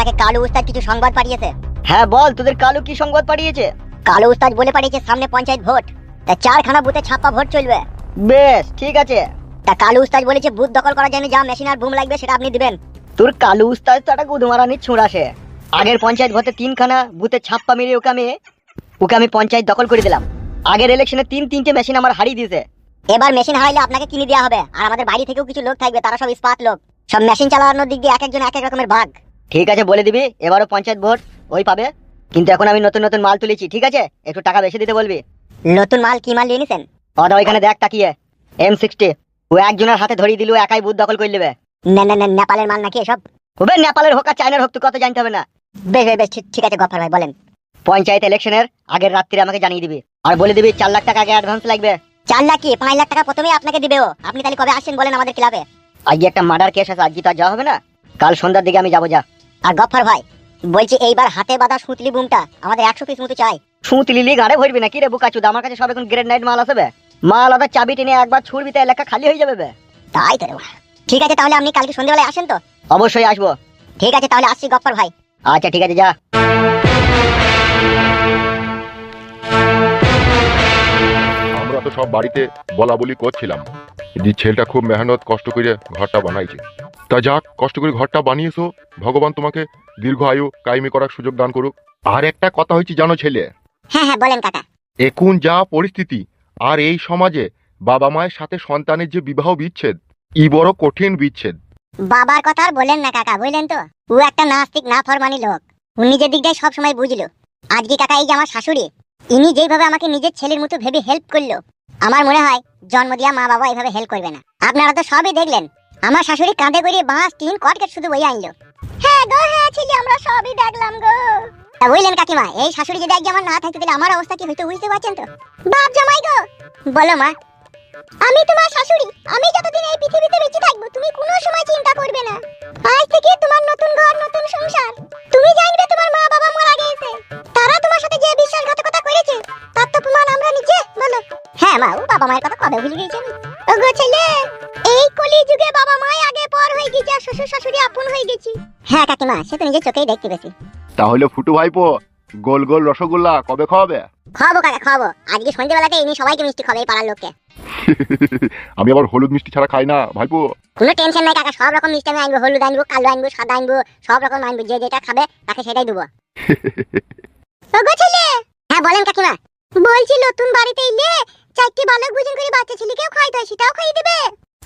আপনাকে কালু উস্তাদ কিছু সংবাদ পাঠিয়েছে। হ্যাঁ বল, তোদের কালু কি সংবাদ পাঠিয়েছে? কালু উস্তাদ বলে পাঠিয়েছে সামনে পঞ্চায়েত ভোট, তা 4খানা বুথে ছাপ্পা ভোট চলবে। বেশ ঠিক আছে। তা কালু উস্তাদ বলেছে বুথ দখল করার জন্য যা মেশিন আর বুম লাগবে সেটা আপনি দিবেন। তোর কালু উস্তাদ তাটা গুদমারানি ছুঁড়াছে। আগের পঞ্চায়েত ভোটে 3খানা বুথে ছাপ্পা মেরে ওকে আমি পঞ্চায়েত দখল করে দিলাম। আগের ইলেকশনে 3-3টে মেশিন আমার হারিয়ে দিয়েছে। এবার মেশিন হারাইলে আপনাকে কিনে দেওয়া হবে, আর আমাদের বাড়ি থেকেও কিছু লোক থাকবে, তারা সব ইস্পাত লোক, সব মেশিন চালানোর দিক দিয়ে এক একজন এক এক রকমের ভাগ। ঠিক আছে বলে দিবি, এবারও পঞ্চায়েত ভোট ওই পাবে। কিন্তু এখন আমি নতুন নতুন মাল তুলেছি, ঠিক আছে? একটু টাকা বেশি দিতে বলবি। নতুন মাল কি মাল নিয়ে নিছেন? ওটা ওইখানে দেখ তাকিয়ে, M60। ও একজনের হাতে ধরিয়ে দিল, একাই বুথ দখল করে নেবে। নেপালের মাল নাকি এসব? হবে নেপালের হোক আর চায়নার হোক, তুই কত জানতে হবে না। বেশ বেশ বেশ, ঠিক আছে গফর ভাই বলেন। পঞ্চায়েত ইলেকশনের আগের রাত্রিরে আমাকে জানিয়ে দিবি, আর বলে দিবি 4 লাখ টাকা আগে অ্যাডভান্স লাগবে। 4 লাখ কি 5 লাখ টাকা প্রথমেই আপনাকে দিবেও। আপনি তাহলে কবে আসেন বলেন আমাদের ক্লাবে? আজকে একটা মার্ডার কেস আছে, আজকে তো আর যাওয়া হবে না, কাল সন্ধ্যার দিকে আমি যাবো। যা। আর গফর ভাই বলছি এইবার হাতে বাঁধা সুতলি বুমটা আমাদের 100 পিস মতো চাই। সুতলিলি গাড়ে ভরবি না কি রে বুকাচুদা? আমার কাছে সব এখন গ্রেড নাইট মাল আসবে। মাল আদা চাবি টেনে একবার ছুড়বি তো এলাকা খালি হয়ে যাবে বে। তাই তো রে বাবা। ঠিক আছে তাহলে আপনি কালকে সন্ধ্যাবেলায় আসেন তো? অবশ্যই আসবো। ঠিক আছে তাহলে আসছি গফর ভাই। আচ্ছা ঠিক আছে, যা। আমরা তো সব বাড়িতে বলা বলি করছিলাম যে ছেলেটা খুব মেহনত কষ্ট করে ঘরটা বানাইছে। তা যাক, কষ্ট করে ঘরটা বানিয়েছো, ভগবান তোমাকে দীর্ঘ আয়ু কায়েমি করার সুযোগ দান করুক। আর একটা কথা হচ্ছে জানো ছেলে, হ্যাঁ হ্যাঁ বলেন কাকা। এখন যা পরিস্থিতি, আর এই সমাজে বাবা মায়ের সাথে সন্তানের যে বিবাহ বিচ্ছেদ, ই বড় কঠিন বিচ্ছেদ। বাবার কথা আর বলেন না কাকা, বুঝলেন তো? ও একটা নাস্তিক না ফরমানি লোক, ও নিজের দিকটাই সবসময় বুঝলো। আজকে কাকা এই যে আমার শাশুড়ি, ইনি যেভাবে আমাকে নিজের ছেলের মতো ভেবে হেল্প করলো, আমার মনে হয় জন্ম দিয়া মা বাবা এইভাবে হেল্প করবে না। আপনারা তো সবই দেখলেন, আমার শাশুড়ি কাঁধে করে বাঁশ টিন কটকেট শুধু বই আনলো। হ্যাঁ গো হ্যাঁ ছেলে, আমরা সবই দেখলাম গো। তা বুঝলেন কাকিমা, এই শাশুড়ি যদি আজকে আমার না থাকতে দিলে আমার অবস্থা কি হইতো বুঝতে পারছেন তো? বাপ জামাই গো। বলো মা। আমি তোমার শাশুড়ি, আমি যতদিন এই পৃথিবীতে বেঁচে থাকবো তুমি কোনো সময় চিন্তা করবে না। আজ থেকে তোমার নতুন ঘর নতুন সংসার। তুমি জানবে তোমার মা বাবা মারা গেছে, তারা তোমার সাথে যে বিশ্বাসঘাতকতা করেছে তার তো প্রমাণ আমরা নিজে। বলো। হ্যাঁ মা, ও বাবা মায়ের কথা কবে ভুলে গেছে আমি। ওগো ছেলে, এই কলি যুগে বাবা মাই আগে পর হয়ে গেছে আর শ্বশুর শাশুড়ি আপন হয়ে গেছে। হ্যাঁ কাকিমা, সে তো নিজের চোখেই দেখতে পেয়েছি। তাহলে ফুটু ভাইপো, গোল গোল রসগোল্লা কবে খাওয়াবে? খাবো কাকা খাবো, আজকে সন্ধ্যেবেলাতে ইনি সবাইকে মিষ্টি খাবে এই পাড়ার লোককে। আমি আবার হলুদ মিষ্টি ছাড়া খাই না ভাইপো। কোনো টেনশন নাই কাকা, সব রকম মিষ্টি আমি আনবো, হলুদ আনবো, কালো আনবো, সাদা আনবো, সব রকম আনবো, যে যেটা খাবে তাকে সেটাই দেবো। ওগো ছেলে। হ্যাঁ বলেন কাকিমা। বলছি নতুন বাড়িতে এলে 4টি বালক ভোজন করে বাচ্চা ছেলেকেও খাইতে হয়, সেটাও খাইয়ে দেবে?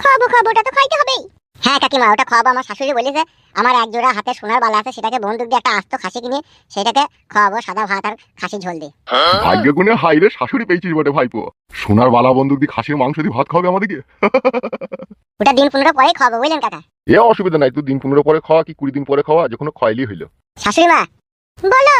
খাবো খাবো, ওটা তো খাইতে হবেই। হ্যাঁ কাকিমা, ওটা খাওয়াবো। আমার শাশুড়ি বলেছে আমার এক জোড়া হাতে সোনার বালা আছে, সেটাকে বন্দুক দিয়ে একটা আস্ত খাসি কিনে সেটাকে খাওয়াবো, সাদা ভাত আর খাসি ঝোল দিয়ে। ভাগ্য গুণে হাইরে শাশুড়ি পেয়েছিস বটে ভাইপো, সোনার বালা বন্দুক দিয়ে খাসির মাংস দিয়ে ভাত খাওয়াবে আমাদেরকে। ওটা দিন 15 পরে খাওয়াবো, বুঝলেন কাকা? এ অসুবিধা নাই, তুই দিন 15 পরে খাওয়া কি 20 দিন পরে খাওয়া, যে কোনো খাইলেই হইলো। শাশুড়ি মা বলো।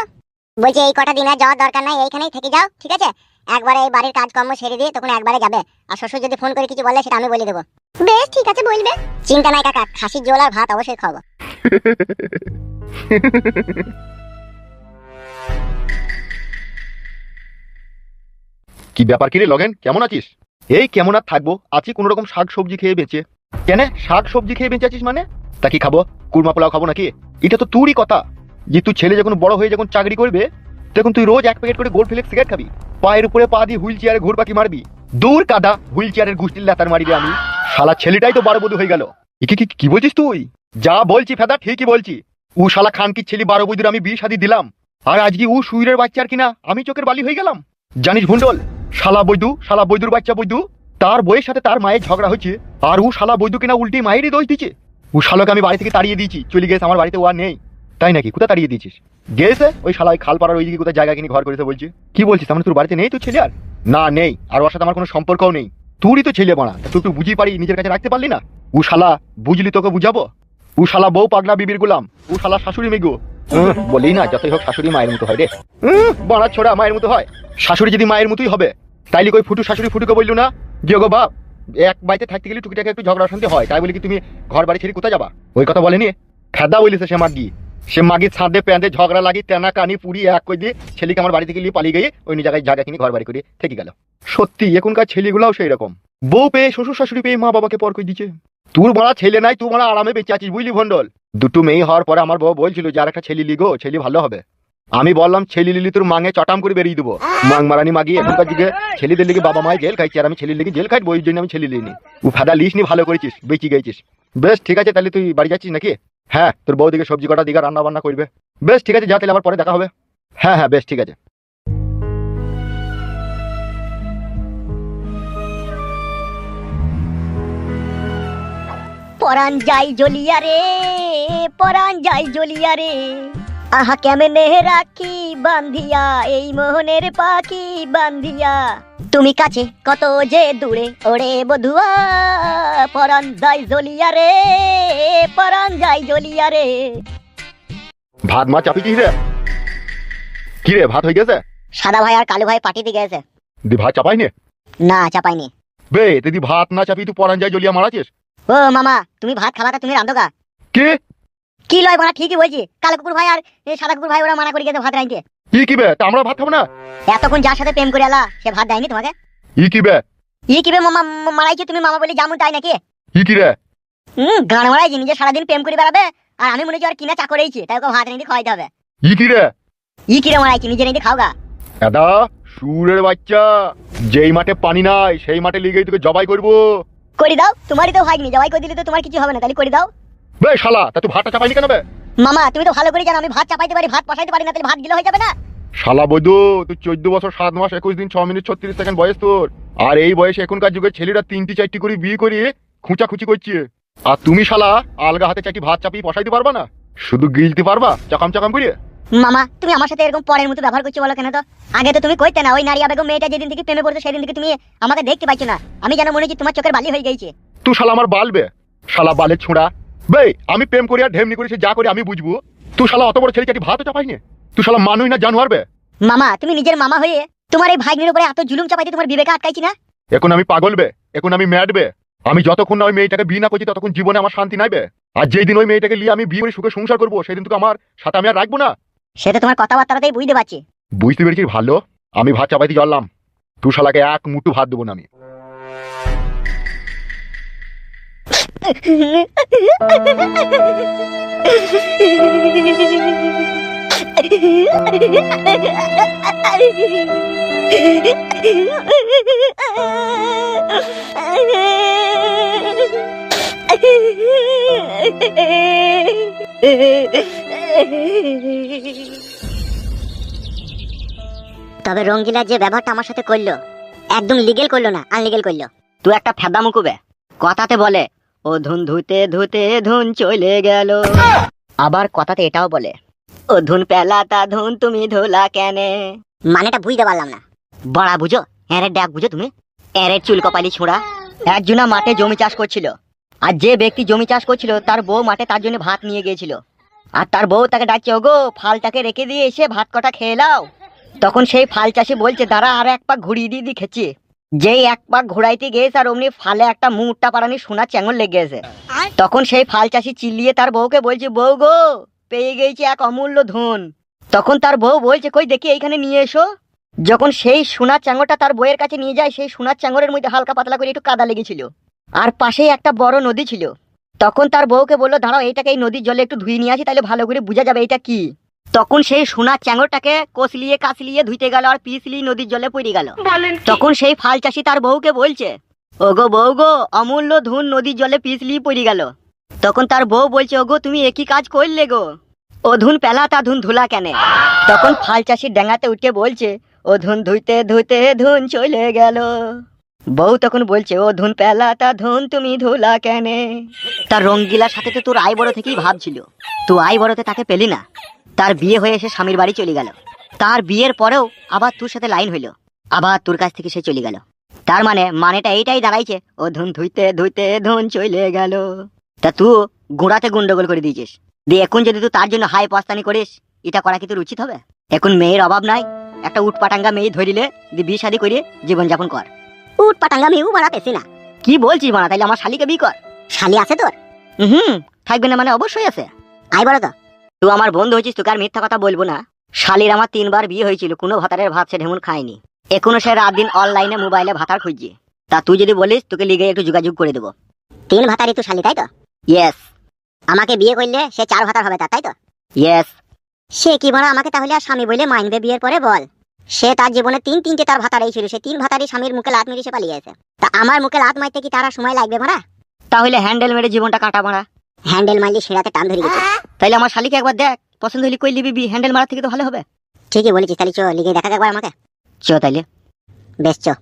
বলছি এই কটা দিন আর যাওয়ার দরকার নাই, এইখানেই থেকে যাও, ঠিক আছে? একবারে এই বাড়ির কাজকর্ম সেরে দিয়ে তখন একবারে যাবে। আর শ্বশুর যদি ফোন করে কিছু বলে সেটা আমি বলে দেবো। বেশ ঠিক আছে বলবে, চিন্তা নাই কাকা, খাসির ঝোল আর ভাত অবশ্যই খাবো। কি ব্যাপার কিরে লগেন, কেমন আছিস? এই কেমন আর থাকবো, আছি কোন রকম শাক সবজি খেয়ে বেঁচে। কেন শাক সবজি খেয়ে বেঁচে আছিস মানে? তা কি খাবো, কুরমা পোলাও খাবো নাকি? এটা তো তোরই কথা যে তুই ছেলে যখন বড় হয়ে যখন চাকরি করবে তখন তুই রোজ 1 প্যাকেট করে গোল্ড ফ্লেক্স সিগারেট খাবি, পায়ের উপরে পা দিয়ে হুইল চেয়ারে ঘুরপাকি মারবি। দূর কাদা, হুইল চেয়ারের গুষ্টির লাতার মারিবে আমি। শালা ছেলেটাই তো বারো বধূ হয়ে গেল। কি বলছিস তুই? যা বলছি ফেদা ঠিকই বলছি। ও শালা খান কি ছেলে 12 বধূর আমি 20 শাদী দিলাম, আর আজকে ও সুইরের বাচ্চার কিনা আমি চোখের বালি হয়ে গেলাম। জানিস ভুন্ডল, শালা বৈদুর বাচ্চা বৈদু, তার বইয়ের সাথে তার মায়ের ঝগড়া হচ্ছে, আর ও শালা বৈদু কিনা উল্টি মায়েরই দোষ দিচ্ছে। ও শালাকে আমি বাড়ি থেকে তাড়িয়ে দিয়েছি, চলে গেছে, আমার বাড়িতে ও আর নেই। তাই নাকি? কোথায় তাড়িয়ে দিয়েছিস? গেছে ওই শালা ওই খালপাড়ার ওইদিকে কোথায় জায়গা কিনে ঘর করেছে বলছি। কি বলছিস, তার মানে তোর বাড়িতে নেই তোর ছেলে? আর না নেই, আর ওর সাথে আমার কোনো সম্পর্কও নেই। তুই তো ছেলে বানা, তুই একটু বুঝি পারি নিজের কাছে রাখতে পারলি না? ও শালা বুঝলি তোকে বুঝাবো, ও শালা বউ পাগলা বিবির গোলাম, ও শালা শাশুড়ি মেগো। বলি না যতই হোক শাশুড়ি মায়ের মতো হয় রে। বাড়া ছোড়া মায়ের মতো হয়। শাশুড়ি যদি মায়ের মতোই হবে তাইলে কই ফুটু শাশুড়ি ফুটুকে বললো না যে গো বাপ এক বাড়িতে থাকতে গেলে টুকিটাকে একটু ঝগড়া অশান্তি হয়, তাই বলি কি তুমি ঘর বাড়ি ছেড়ে কোথায় যাবা? ওই কথা বলেনি? ফেদা বলিছে সে মাগি ছাদে প্যাঁদে ঝগড়া লাগি তেনা কানি পুরি এক করে দিয়ে ছেলেকে আমার বাড়ি থেকে নিয়ে পালিয়ে গিয়ে ওই জায়গায় জায়গা কিনে ঘর বাড়ি করে থেকে গেল। সত্যি এখনকার ছেলেগুলাও সেই রকম, বউ পেয়ে শ্বশুর শাশুড়ি পেয়ে মা বাবাকে পর করে দিচ্ছে। তোর মারা ছেলে নাই, তুই মারা আরামে বেঁচে আছিস বুঝলি ভন্ডল। দুটো মেয়ে হওয়ার পরে আমার বউ বলছিল যে আর একটা ছেলে লিগো, ছেলে ভালো হবে। আমি বললাম ছেলে লিলি তোর মাঙে চটাম করে বেরিয়ে দেবো। মাং মারানি মাগি এখনকার যুগে ছেলেদের লিগে বাবা মায় জেল খাইছে, আর আমি ছেলের লিগে জেল খাইবো, ওই জন্য আমি ছেলে লিনি। ও ফাদা লিস নি, ভালো করেছিস, বেঁচে গেছিস। বেশ ঠিক আছে, তাহলে তুই বাড়ি যাচ্ছিস নাকি? হ্যাঁ, তোর বউ দিকে সবজি কটা দিকে রান্না বান্না করবে। বেশ ঠিক আছে, যা তাহলে আবার পরে দেখা হবে। হ্যাঁ হ্যাঁ বেশ ঠিক আছে। পরাণ যাই জ্বলিয়া রে, পরাণ যাই জ্বলিয়া রে, আহা কেমনে রাখি বান্ধিয়া এই মোহনের পাখি বান্ধিয়া, তুমি কাছে কত যে দূরে ওরে বধুয়া, পরাণ যাই জ্বলিয়া রে, পরাণ যাই জ্বলিয়া রে। ভাত মা চাপিছিস রে? কি রে, ভাত হয়ে গেছে? সাদা ভাই আর কালু ভাই পার্টিতে গেছে। দি ভাত চাপাইনি? না চাপাইনি। বে তুই ভাত না চাপি তুই পরান যায় জ্বলিয়া মারাছিস? ও মামা, তুমি ভাত খাবাটা তুমি রান্ধো গা? কি কি লয় বলা, ঠিকই বলছি। কালো কুকুর ভাই আর সাদা কুকুর ভাই ওরা মানা করে গেছে ভাত রাঁধতে। কি বে, তা আমরা ভাত খাবো না? এতক্ষণ যার সাথে প্রেম করে এলা সে ভাত দেয়নি তোমাকে? কি বে? কি বে মামা মারাইছো তুমি, মামা বলি জামু তাই নাকি? কি রে? গান মারাইছি, নিজে সারাদিন প্রেম করে বেড়াবে আর আমি মনে হচ্ছে আর কিনা চাকরেইছি, তাই ওকে ভাত রেঁধে খাওয়াইতে হবে। কি রে? কি রে মারাইছি, নিজে রেঁধে খাও গা। দাদা সুরের বাচ্চা, যেই মাঠে পানি নাই সেই মাঠে লিগেই তোকে জবাই করবো। করে দাও, তোমারই তো হয়নি, জবাই করে দিলে তো তোমার কিছু হবে না, তাহলে করে দাও। বে শালা, তা তুই ভাতটা চাপাইনি কেন বে? মামা তুমি তো ভালো করে জানো আমি ভাত চাপাইতে পারি, ভাত বসাইতে পারি না, তাহলে ভাত গিলে হয়ে যাবে না? শালা বৈদু, তুই 14 বছর 7 মাস 21 দিন 6 মিনিট 36 সেকেন্ড বয়স তোর। আর এই বয়সে এখনকার যুগের ছেলেরা 3টি 4টি করে বিয়ে করে খুঁচাখুচি করছে। আর তুমি শালা আলগা হাতে চাটি ভাত চাপিয়ে বসাইতে পারবা না, শুধু গিলতে পারবা চাকাম চাকাম করে। মামা তুমি আমার সাথে এরকম পরের মতো ব্যবহার করছো বলো কেন তো? আগে তো তুমি কইতে না, ওই নারী বেগম মেয়েটা যেদিন থেকে প্রেমে পড়তো সেদিন থেকে তুমি আমাকে দেখতে পাইছো না। আমি যেন মনে হচ্ছে তোমার চোখের বালি হয়ে গেছে। তুই শালা আমার বালবে, শালা বালের ছোঁড়া। বে আমি প্রেম করি আর ঢেমনি করি, সে যা করি আমি বুঝবো। তুই শালা অত বড় ছেলে চাটি ভাতও চাপাইনি, তুই শালা মানুষ না জানোয়ার বে। মামা তুমি নিজের মামা হয়ে তোমার এই ভাগ্নের উপরে এত জুলুম চাপাইতে তোমার বিবেকে আটকাইছি না? এখন আমি পাগল বে, এখন আমি ম্যাড বে। আমি যতক্ষণ না ওই মেয়েটাকে বিয়ে না করছি ততক্ষণ জীবনে আমার শান্তি নাই বে। আর যেই দিন ওই মেয়েটাকে নিয়ে আমি বিয়ে করে সুখে সংসার করবো সেদিন তোকে আমার সাথে আমি আর রাখবো না। সেটা তোমার কথাবার্তাতেই বুঝতে পারছি। বুঝতে পেরেছিস ভালো, আমি ভাত চাপাইতে চললাম। তুই শালাকে এক মুঠো ভাত দেবো না আমি। তবে রঙ্গিলা যে ব্যবহারটা আমার সাথে করলো একদম লিগেল করলো না, আনলিগেল করলো। তুই একটা ফেদা মুকুবে, কথাতে বলে ও ধুন ধুতে ধুতে ধুন চলে গেল, আবার কথাতে এটাও বলে ও ধুন পেলাতা ধুন তুমি ধোলা কেনে। মানেটা বুঝতে পারলাম না। বড়া বুঝো, এরে ডাক বুঝো তুমি, এরে চুল কপালি ছোঁড়া। একজনা মাঠে জমি চাষ করছিল, আর যে ব্যক্তি জমি চাষ করছিল তার বউ মাঠে তার জন্য ভাত নিয়ে গিয়েছিল। আর তার বউ তাকে ডাকছে, ওগো ফালটাকে রেখে দিয়ে এসে ভাত কটা খেয়ে নাও। তখন সেই ফাল চাষি বলছে, দাঁড়া আর এক পাক ঘুরিয়ে দিয়ে খেছি। যেই এক পাক ঘুরাইতে গেছে আর অমনি ফালে একটা মুটটা পারানি সোনা চ্যাঙল লেগে গেছে। তখন সেই ফাল চাষি চিল্লিয়ে তার বউকে বলছে, বউ গো পেয়ে গেছি এক অমূল্য ধন। তখন তার বউ বলছে, কই দেখি এইখানে নিয়ে এসো। যখন সেই সোনার চাঙরটা তার বউয়ের কাছে নিয়ে যায়, সেই সোনার চাঙরের মধ্যে হালকা পাতলা করে একটু কাদা লেগেছিল, আর পাশেই একটা বড় নদী ছিল। তখন তার বউকে বললো, দাঁড়াও এইটাকে এই নদীর জলে একটু ধুয়ে নিয়ে আসি, তাহলে ভালো করে বোঝা যাবে এটা কি। তখন সেই সোনার চাঙরটাকে কষলিয়ে কাছলিয়ে ধুইতে গেল আর পিছলিয়ে নদীর জলে পড়ে গেল। তখন সেই ফাল চাষি তার বউকে বলছে, ওগো বউ গো অমূল্য ধুন নদীর জলে পিছলিয়ে পড়ে গেল। তখন তার বউ বলছে, ওগো তুমি একই কাজ করলে গো, ও ধুন পেলা তা ধুন ধুলা কেনে। তখন ফাল চাষির ডাঙাতে উঠে বলছে, ও ধুন ধুইতে ধুইতে ধুন চলে গেল। বউ তখন বলছে, ও ধুন পেলা তা ধুন তুমি ধুলা কেনে। তার রঙ্গিলার সাথে তো তোর আই বড় থেকেই ভাবছিল, তো আই বড়তে তাকে পেলি না। তার বিয়ে হয়ে এসে স্বামীর বাড়ি চলে গেল। তার বিয়ের পরেও আবার তোর সাথে লাইন হইলো, আবার তোর কাছ থেকে সে চলে গেল। তার মানেটা এইটাই দাঁড়াইছে, ও ধুন ধুইতে ধুইতে ধুন চলে গেল। তা তুই গোড়াতে গন্ডগোল করে দিয়েছিস দিয়ে এখন যদি তুই তার জন্য হাই পাস্তানি করিস, এটা করা কি তোর উচিত হবে? এখন মেয়ের অভাব নাই, একটা উটপাটাঙ্গা মেয়ে ধরিলে দিয়ে বিয়ে শাদী করে জীবনযাপন কর। উট পাটাঙ্গা মেয়েও মারা পেছি না। কি বলছিস মানা, তাইলে আমার শালিকে বিয়ে কর। শালি আছে তোর? থাকবে না মানে অবশ্যই আছে। আই বড় তো তুই আমার বন্ধু হয়েছিস, তোকে আর মিথ্যা কথা বলবো না। শালির আমার 3বার বিয়ে হয়েছিল, কোনো ভাতারের ভাত সে ঢেমুন খায়নি। এখনো সে রাত দিন অনলাইনে মোবাইলে ভাতার খুঁজছে। তা তুই যদি বলিস তোকে লিগে একটু যোগাযোগ করে দেবো। তিন ভাতারই তো শালি, তাই তো? ইয়েস। আমাকে বিয়ে করলে সে 4 ভাতার হবে তাই তো? ইয়েস। সে কি বড় আমাকে তাহলে আর স্বামী বলে মানবে বিয়ের পরে বল? সে তার জীবনে 3-3টে তার ভাতারাই ছিল, সে 3 ভাতারই স্বামীর মুখে লাত মেরে সে পালিয়ে গেছে। তা আমার মুখে লাত মারতে কি তার আর সময় লাগবে মারা? তাহলে হ্যান্ডেল মেরে জীবনটা কাটা মারা। হ্যান্ডেল মারলি সেরাতে টান ধরে গেছে। তাইলে আমার শালিকে একবার দেখ, পছন্দ হলে কই লিবি, হ্যান্ডেল মারা থেকে তো ভালো হবে। ঠিকই বলেছিস, তাহলে চো লিখে দেখা একবার আমাকে। চ তাইলে। বেশ চো।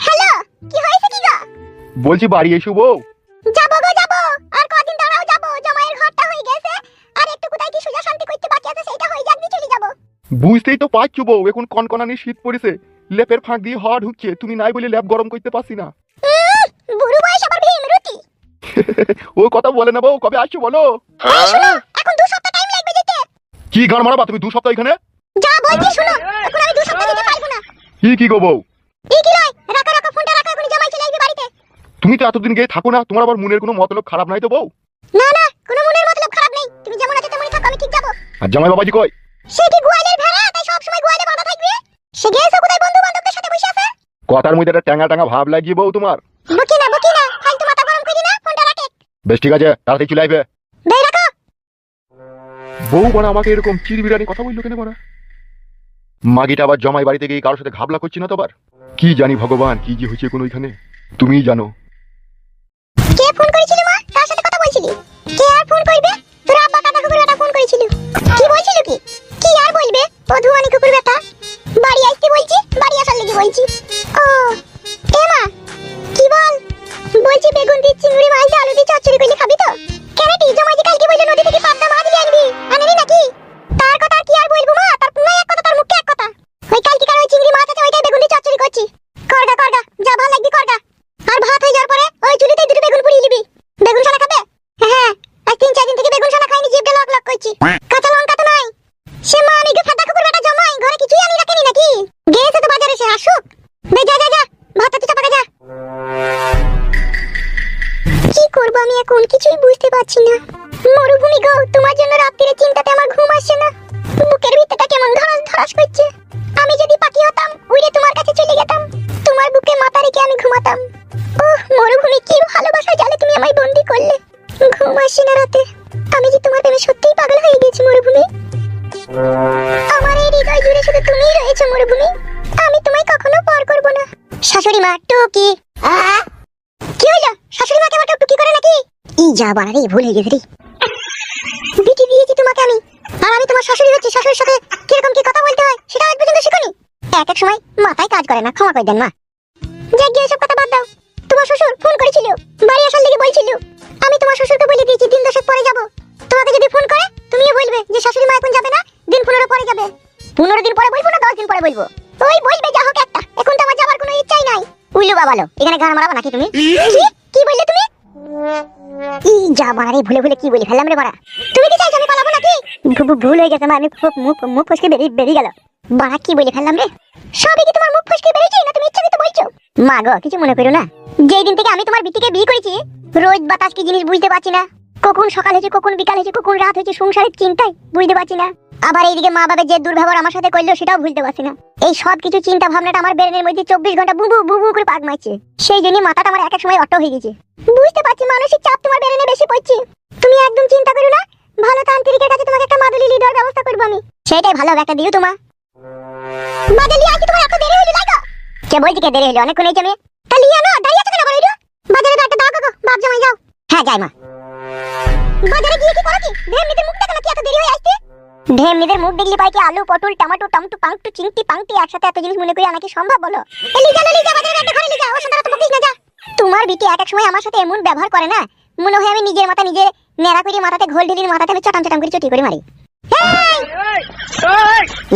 হ্যালো, কি হয়েছে কি গো? বলছি বাড়ি এসো বউ। যাবো গো যাবো, আর কদিন দাঁড়াও যাবো, জামাইয়ের ঘরটা হয়ে গেছে, আর একটু কোথায় কি সুজা শান্তি করতে বাকি আছে সেটা হয়ে যাক দিয়ে চলে যাবো। বুঝতেই তো পারছো বউ, এখন কনকনানি শীত পড়েছে, লেপের ফাঁক দিয়ে হাওয়া ঢুকছে, তুমি নাই বলে ল্যাপ গরম করতে পারছি না। বুড়ো বয়স আবার ভীমরতি। ও কথা বলে না বউ, কবে আসছো বলো। শোনো, এখন 2 সপ্তাহ টাইম লাগবে যেতে। কি গান মারাবা তুমি 2 সপ্তাহ এখানে? যা বলছি শোনো, এখন আমি 2 সপ্তাহ যেতে পারবো না। কি গো বউ? এই কি লয়, রাখো রাখো ফোনটা রাখো, এখন জামাই চলে আসবে বাড়িতে। তুমি তো এতদিন গিয়ে থাকো না, তোমার আবার মনের কোনো মতলব খারাপ নাই তো বউ? না না, কোনো মনের মতলব খারাপ নেই, তুমি যেমন আছো তেমনই থাকো, আমি ঠিক যাবো। আর জামাই বাবাজি কই? সে কি গোয়ালের ভেড়া, তাই সব সময় গোয়ালে বাঁধা থাকবে? সে গেছে কোথায় বন্ধু বান্ধবদের সাথে বসে আছে। কথার মধ্যে একটা ট্যাঙ্গা ট্যাঙ্গা ভাব লাগিয়ে বউ তোমার। বকি না ফালতু মাথা গরম করি না, ফোনটা রাখে। বেশ ঠিক আছে, তাড়াতাড়ি চলে আসবে। বেই রাখো। বউ বানা আমাকে এরকম চিরবিরানি কথা বললো কেন বানা? মাগিটা আবার জমাই বাড়িতে গিয়ে কারোর সাথে ঘাবলা করছি না তো আবার? কি জানি ভগবান, কি যে হয়েছে কোনো ওইখানে, তুমিই জানো। কে ফোন করেছিল মা, কার সাথে কথা বলছিলি? কে আর ফোন করবে, তোর আব্বা কাকা কুকুর বেটা ফোন করেছিল। কি বলছিল কি? কি আর বলবে, বধুয়ানি কুকুর বেটা। বাড়ি আসতে বলছি, বাড়ি আসার লাগি বলছি। ও এ মা, কি বল? বলছি বেগুন দিয়ে চিংড়ি মাছ দিয়ে আলু দিয়ে চচ্চড়ি করলে খাবি তো? কেন টি জামাই যে কালকে বললো নদী থেকে পাবদা মাছ দিয়ে আনবি, আনলি নাকি? তার কথা আর কি আর বলবো মা, তার পুনাই এক কথা তার মুখে এক কথা। ওই কালকে কার ওই চিংড়ি মাছ আছে, ওইটাই বেগুন দিয়ে চচ্চড়ি করছি। করগা যা ভালো লাগবে করগা। আর ভাত হয়ে যাওয়ার পরে ওই চুলিতে দুটো বেগুন পুড়িয়ে নিবি। বেগুন ছানা খাবে? হ্যাঁ, আজ 3-4 দিন থেকে বেগুন ছানা খাইনি, জিভটা লক লক করছি। কাঁচা লঙ্কা তো নাই। সে মা আমি ফেদা কুকুর বেটা জমাই, ঘরে কিছুই আনি রাখেনি নাকি? গেছে তো বাজারে, সে আসুক। বে যা ভাতটা তো চাপা যা। কি করব আমি এখন কিছুই বুঝতে পারছি না। মরুভূমি গো, তোমার জন্য রাত্রিরে চিন্তাতে আমার ঘুম আসছে না। বুকের ভিতরটা কেমন ধরাস করছে। আমি যদি পাখি হতাম, উড়ে তোমার কাছে চলে যেতাম, তোমার বুকে মাথা রেখে আমি ঘুমাতাম। ওহ মরুভূমি, কি ভালোবাসা জালে তুমি আমায় বন্দি করলে। ঘুম আসছে না রাতে, আমি যে তোমার প্রেমে সত্যিই পাগল হয়ে গেছি মরুভূমি। আমার এই হৃদয় জুড়ে শুধু তুমিই রয়েছো মরুভূমি, আমি তোমায় কখনো পর করব না। শাশুড়ি মা টুকি। কি হইলো, শাশুড়ি মাকে আবার টুকি করে নাকি? ই যা বাড়ারে, ভুল হয়ে গেছে রে। বিটি দিয়েছি তোমাকে আমি, আর আমি তোমার শাশুড়ি হচ্ছি, শাশুড়ির সাথে কিরকম কি কথা বলতে হয় সেটা আজ পর্যন্ত শিখনি। এক সময় মাথায় কাজ করে না, ক্ষমা করে দেন মা। যাক গিয়ে এসব কথা বাদ দাও। তোমার শ্বশুর ফোন করেছিল, বাড়ি আসার লেগে বলছিল। আমি তোমার শ্বশুরকে বলে দিয়েছি 10 পরে যাব। তোমাকে যদি ফোন করে তুমিও বলবে যে শাশুড়ি মা এখন যাবে না, দিন 15 পরে যাবে। 15 দিন পরে বলবো না 10 দিন পরে বলবো? ওই বলবে যা হোক একটা, এখন তো আমার যাওয়ার কোনো ইচ্ছাই নাই। উল্লু বাবালো, এখানে গান মারাবা নাকি তুমি? কি বললে তুমি? ই যা বাড়ারে, ভুলে কি বলি ফেললাম রে বাড়া। তুমি কি চাইছো আমি পালাবো নাকি? ভুল হয়ে গেছে মা, আমি মুখ ফসকে বেরিয়ে গেল। বাড়া কি বলে ফেললাম রে? সবই কি তোমার মুখ ফসকে বেরিয়েছে না তুমি ইচ্ছাকৃত বলছো? মা গো কিছু মনে করো না, যেই দিন থেকে আমি তোমার বিটিকে বিয়ে করেছি, রোজ বাতাস কি জিনিস বুঝতে পারছি না। কখন সকাল হয়েছে, কখন বিকাল হয়েছে, কখন রাত হয়েছে, সংসারের চিন্তায় বুঝতে পারছি না। আবার এইদিকে মা বাবার যে দুর্ব্যবহার আমার সাথে করলো সেটাও ভুলতে পারছি না। এই সব কিছু চিন্তা ভাবনাটা আমার ব্রেনের মধ্যে 24 ঘন্টা বুবু করে পাক মারছে। সেই জন্য মাথাটা আমার এক সময় অটো হয়ে গেছে। বুঝতে পারছি মানসিক চাপ তোমার ব্রেনে বেশি পড়ছে। তুমি একদম চিন্তা করো না, ভালো তান্ত্রিকের কাছে তোমাকে একটা মাদুলি লিডার ব্যবস্থা করব আমি। সেটাই ভালো হবে, একটা দিও তোমা। মাদুলি আজকে তোমার এত দেরি হলো লাগো? কে বলছি কে দেরি হলো? অনেকক্ষণ হয়েছে আমি। তাহলে ইয়া না দাঁড়িয়ে আছো কেন বলো? বাজারে একটা দাও গো, বাপ জামাই যাও। হ্যাঁ যাই মা। বাজারে গিয়ে কি করো কি? ঢেমনিদের মুখ দেখো না কি এত দেরি হয়ে আসছে? ঢেমনিদের মুখ দেখলি পাই কি আলু পটল টমেটো টমটো পাংটু চিংটি পাংটি একসাথে এত জিনিস মনে করি আনা কি সম্ভব বলো? লিজা বাজারে একটা ঘরে লিজা, ওর সাথে তো বকিস না যা। তোমার বিটি এক সময় আমার সাথে এমন ব্যবহার করে না, মনে হয় আমি নিজের মাথা নিজে নেড়া করে মাথাতে ঘোল ঢিলির মাথাতে আমি চটাম করে চটি করে মারি।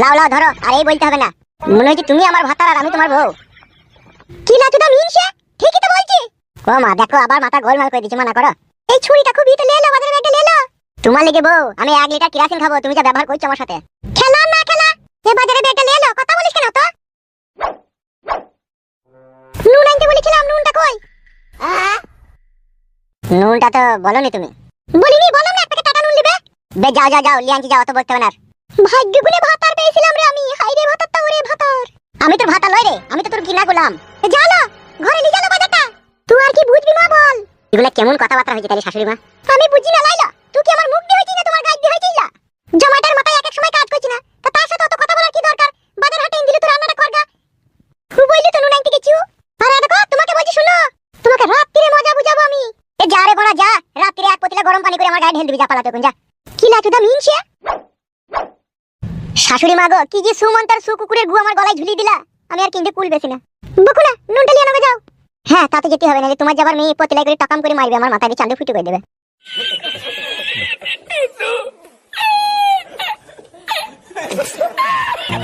লাও ধরো, আর এই বলতে হবে না, মনে হচ্ছে তুমি আমার ভাতার আর আমি তোমার বউ। কি লাচুদা মিনছে, ঠিকই তো বলছি। ও মা দেখো আবার মাথা গোলমাল করে দিচ্ছে, মানা করো। এই ছুরিটা খুব ইতে লেলো, বাজারে ব্যাগটা লেলো। তোমার লেগে বউ, আমি 1 লিটার কেরাসিন খাবো, তুমি যা ব্যবহার করছো আমার সাথে। খেলা না খেলা, এ বাজারে ব্যাগটা লেলো, কথা বলিস কেন তো? নুন আনতে বলেছিলাম, নুনটা কই? নুনটা তো বলনি তুমি। বলিনি, বললাম না একটা টাকা নুন নেবে। বে যাও লিয়ে আনছি, যাও, তো বলতে হবে না। ভাগ্য গুনে ভাতার পেয়েছিলাম রে আমি, হাই রে ভাতারটা ওরে ভাতার। আমি তোর ভাতা লয় রে, আমি তো তোর কিনা গোলাম। জানো ঘরে নিয়ে যালো বাজারটা, তুই আর কি বুঝবি মা বল। এগুলা কেমন কথাবার্তা হয়েছে তাহলে শাশুড়ি মা? আমি বুঝি না লাইলা, তুই কি আমার মুখ দিয়ে হইছিস না তোমার গায়ে দিয়ে হইছিস না? জমাটার মাথায় এক এক সময় কাজ করছিস না, তা তার সাথে অত কথা বলার কি দরকার? বাজার হাটে দিলি তো রান্নাটা করগা। তুই বললি তো নুন আনতে কিছু। আরে দেখো তোমাকে বলছি শুনো, তোমাকে রাত্রিরে মজা বুঝাবো আমি। এ যা রে বড়া যা, রাত্রিরে এক পাতিলা গরম পানি করে আমার গায়ে ঢেল দিবি, যা পালাতে কোন যা। কি লাটুদা মিনছে? শাশুড়ি মা গো, কি যে সুমন্তার সুকুকুরের গু আমার গলায় ঝুলিয়ে দিলা, আমি আর কিনতে কুল বেশি না। বকুনা নুনটা লিয়ে নাও যাও। হ্যাঁ তা তো যেতে হবে, না তোমার যাবার মেয়ে পতিলাই করে টকাম করে মারবে, আমার মাথায় চাঁদে ফুটে করে দেবে।